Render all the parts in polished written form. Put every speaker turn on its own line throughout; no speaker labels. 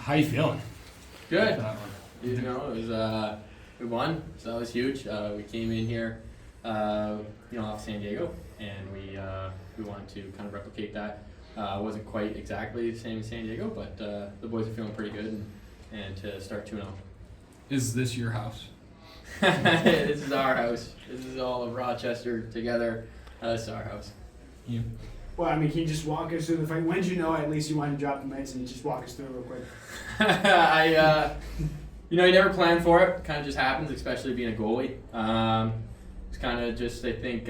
How you feeling?
Good. You know, it was we won, so that was huge. We came in here, off San Diego, and we wanted to kind of replicate that. It wasn't quite exactly the same as San Diego, but the boys are feeling pretty good, and to start 2-0.
Is this your house?
This is our house. This is all of Rochester together. This is our house.
You?
Well, I mean, can you just walk us through the fight? When did you know at least you wanted to drop the mitts, and just walk us through it real quick?
You never plan for it. Kind of just happens, especially being a goalie. It's kind of just, I think,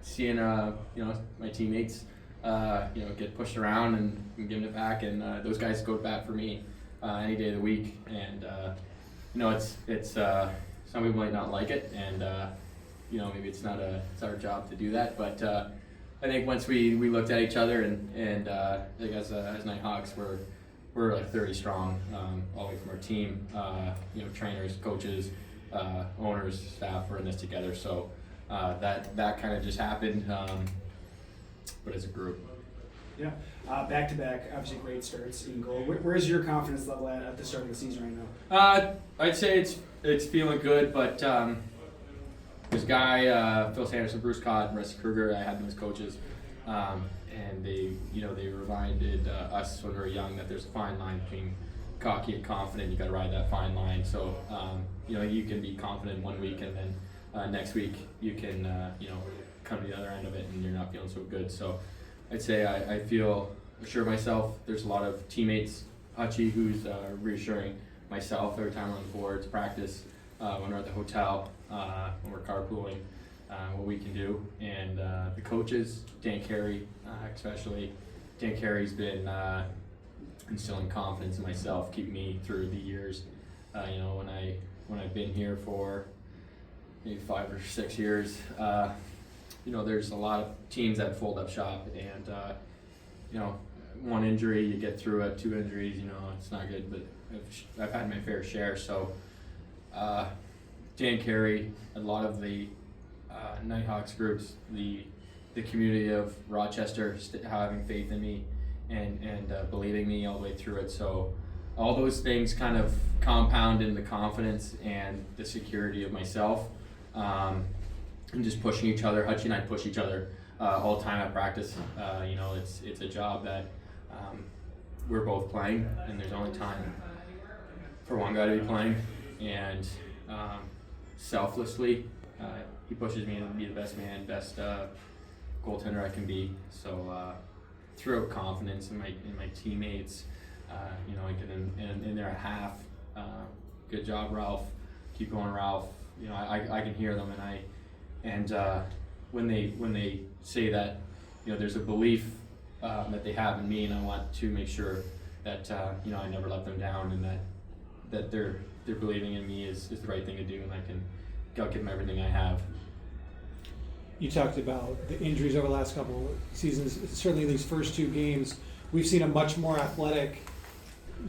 seeing, my teammates, get pushed around and giving it back, and those guys go to bat for me any day of the week. And it's some people might not like it, and maybe it's not our job to do that, but. I think once we looked at each other and I think as Knighthawks we're like 30 strong all the way from our team, trainers, coaches, owners, staff, we're in this together. So that kind of just happened, but as a group.
Yeah, back to back, obviously great starts in goal. Where's your confidence level at the start of the season right now?
I'd say it's feeling good, but. This guy, Phil Sanderson, Bruce Cott, and Rusty Kruger, I had them as coaches, and they reminded us when we were young that there's a fine line between cocky and confident. You got to ride that fine line. So, you can be confident 1 week, and then next week you can, come to the other end of it, and you're not feeling so good. So, I'd say I feel sure of myself. There's a lot of teammates, Hutchie, who's reassuring myself every time we're on the boards, practice, when we're at the hotel. When we're carpooling, what we can do, and the coaches, Dan Carey, especially. Dan Carey's been instilling confidence in myself, keeping me through the years. When I've been here for maybe 5 or 6 years, there's a lot of teams that fold up shop, and one injury you get through it, 2 injuries, it's not good, but I've had my fair share. So. Dan Carey, a lot of the Knighthawks groups, the community of Rochester having faith in me and believing me all the way through it. So all those things kind of compound in the confidence and the security of myself, and just pushing each other. Hutchie and I push each other all the time at practice. It's a job that we're both playing, and there's only time for one guy to be playing, and selflessly, he pushes me to be the best man, best goaltender I can be. So throughout confidence in my teammates, I get in there at half. Good job, Ralph. Keep going, Ralph. I can hear them, and when they say that, there's a belief that they have in me, and I want to make sure that I never let them down, and that they're believing in me is the right thing to do, and I'll give them everything I have.
You talked about the injuries over the last couple of seasons. Certainly these first 2 games, we've seen a much more athletic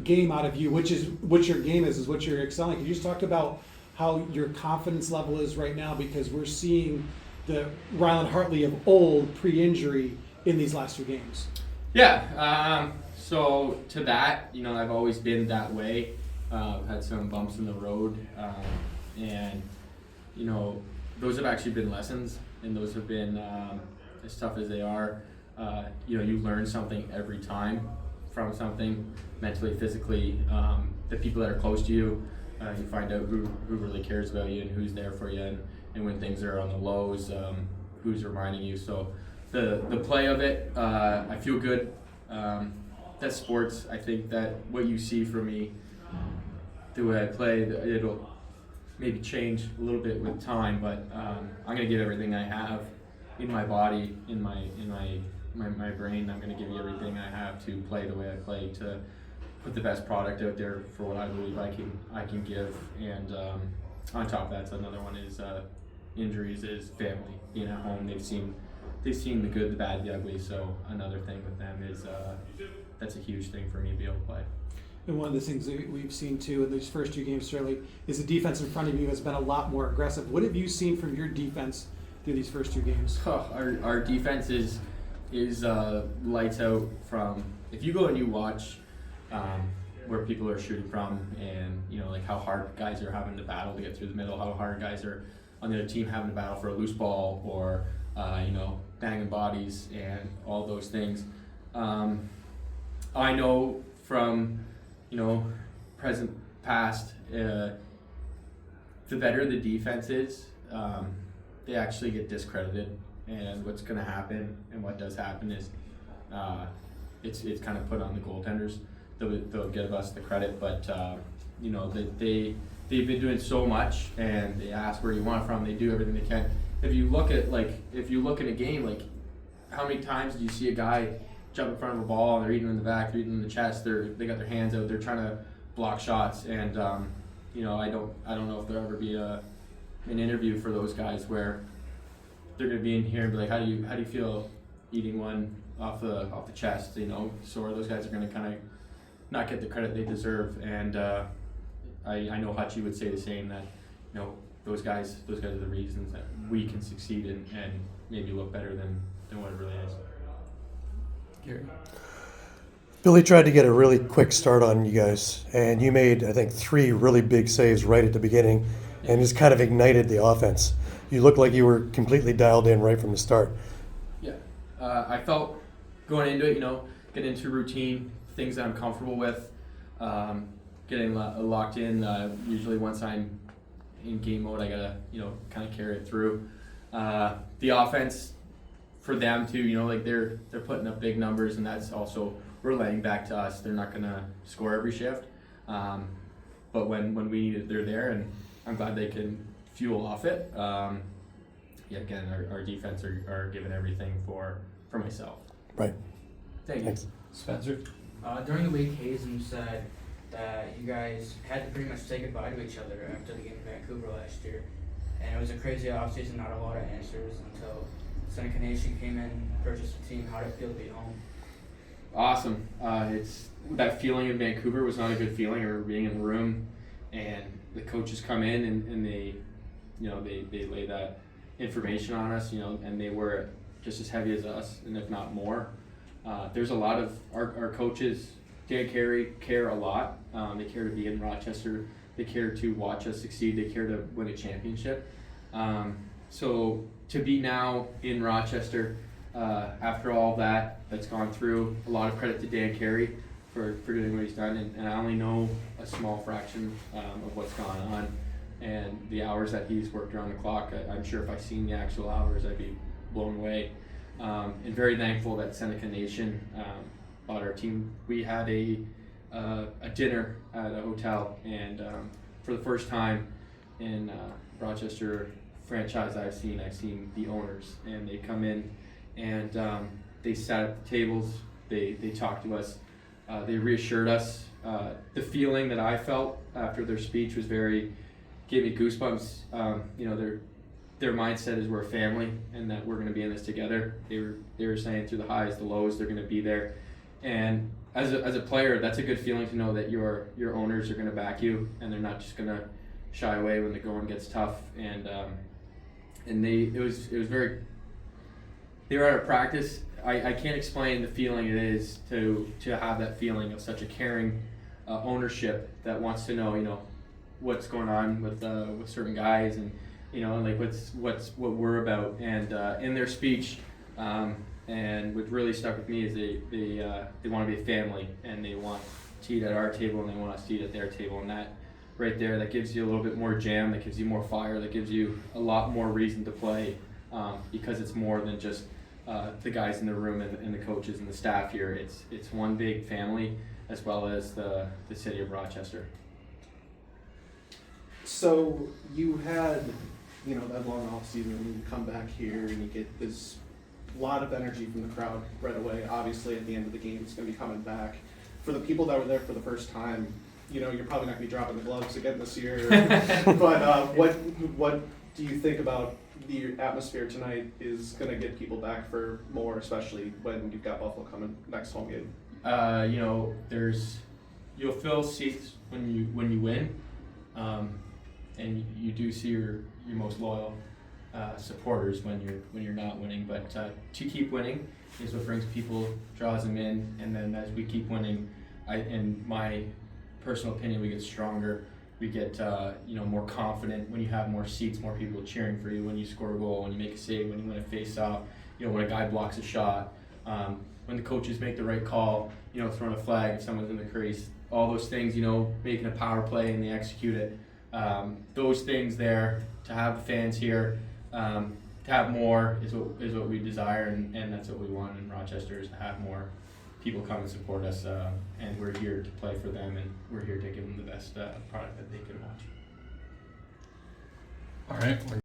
game out of you, which is what your game is what you're excelling. Could you just talk about how your confidence level is right now? Because we're seeing the Rylan Hartley of old pre-injury in these last 2 games.
Yeah, so to that, I've always been that way. Had some bumps in the road, and those have actually been lessons, and those have been as tough as they are. You learn something every time from something, mentally, physically. The people that are close to you, you find out who really cares about you and who's there for you, and when things are on the lows, who's reminding you. So the play of it, I feel good. That's sports. I think that what you see from me, the way I play, it'll maybe change a little bit with time, but I'm gonna give everything I have in my body, in my brain. I'm gonna give you everything I have to play the way I play, to put the best product out there for what I believe I can give. And on top of that, another one is injuries, is family, being at home. They've seen the good, the bad, the ugly. So another thing with them is that's a huge thing for me to be able to play.
And one of the things that we've seen too in these first 2 games, certainly, is the defense in front of you has been a lot more aggressive. What have you seen from your defense through these first 2 games?
Our defense is lights out. From if you go and you watch where people are shooting from, and like how hard guys are having to battle to get through the middle, how hard guys are on the other team having to battle for a loose ball, or banging bodies and all those things. I know from present past, the better the defense is, they actually get discredited, and what's going to happen and what does happen is it's kind of put on the goaltenders. They'll give us the credit, but they've been doing so much, and they ask where you want it from. They do everything they can. If you look at a game, how many times do you see a guy jump in front of a ball and they're eating in the back, they're eating in the chest, they got their hands out, they're trying to block shots, and I don't know if there'll ever be an interview for those guys where they're going to be in here and be like, how do you feel eating one off the chest, so those guys are going to kind of not get the credit they deserve, and I know Hutchie would say the same, that those guys are the reasons that we can succeed and maybe look better than what it really is.
Gary.
Billy tried to get a really quick start on you guys, and you made, I think, 3 really big saves right at the beginning, and just kind of ignited the offense. You looked like you were completely dialed in right from the start.
Yeah, I felt going into it, getting into routine, things that I'm comfortable with, getting locked in. Usually once I'm in game mode, I gotta, kind of carry it through. The offense, for them too, they're putting up big numbers, and that's also relaying back to us. They're not gonna score every shift, but when we need it, they're there, and I'm glad they can fuel off it. Again, our defense are giving everything for myself.
Right.
Thank you.
Thanks.
Spencer.
During the week, Hazen said that you guys had to pretty much say goodbye to each other after the game in Vancouver last year. And it was a crazy offseason, not a lot of answers until Seneca Nation came in, purchased the team. How did it feel to be home?
Awesome. It's that feeling in Vancouver was not a good feeling. I remember being in the room, and the coaches come in and they lay that information on us, and they were just as heavy as us, and if not more. There's a lot of our coaches, Dan Carey, care a lot. They care to be in Rochester. They care to watch us succeed. They care to win a championship. So to be now in Rochester, after all that's gone through, a lot of credit to Dan Carey for doing what he's done. And I only know a small fraction of what's gone on and the hours that he's worked around the clock. I'm sure if I seen the actual hours, I'd be blown away. And very thankful that Seneca Nation bought our team. We had a dinner at a hotel, and for the first time in Rochester franchise I've seen the owners, and they come in and they sat at the tables, they talked to us, they reassured us. The feeling that I felt after their speech was gave me goosebumps. Their mindset is we're a family and that we're going to be in this together. They were saying through the highs, the lows, they're going to be there. And as a player, that's a good feeling to know that your owners are going to back you, and they're not just going to shy away when the going gets tough. And it was very. They were at a practice. I can't explain the feeling it is to have that feeling of such a caring ownership that wants to know what's going on with certain guys, and what we're about. And in their speech. And what really stuck with me is they want to be a family, and they want to eat at our table, and they want us to eat at their table. And that right there, that gives you a little bit more jam, that gives you more fire, that gives you a lot more reason to play, because it's more than just the guys in the room and the coaches and the staff here. It's one big family, as well as the city of Rochester.
So you had, that long off season, and you come back here and you get this lot of energy from the crowd right away. Obviously, at the end of the game, it's going to be coming back. For the people that were there for the first time, you're probably not going to be dropping the gloves again this year. But what do you think about the atmosphere tonight is going to get people back for more, especially when you've got Buffalo coming next home game?
You'll fill seats when you win, and you do see your most loyal supporters when you're not winning, but to keep winning is what brings people, draws them in, and then as we keep winning, my personal opinion, we get stronger. We get more confident when you have more seats, more people cheering for you when you score a goal, when you make a save, when you win a face-off, when a guy blocks a shot, when the coaches make the right call, throwing a flag if someone's in the crease, all those things, making a power play and they execute it. Those things there, to have the fans here, to have more is what we desire, and that's what we want in Rochester, is to have more people come and support us, and we're here to play for them, and we're here to give them the best product that they can watch.
All right.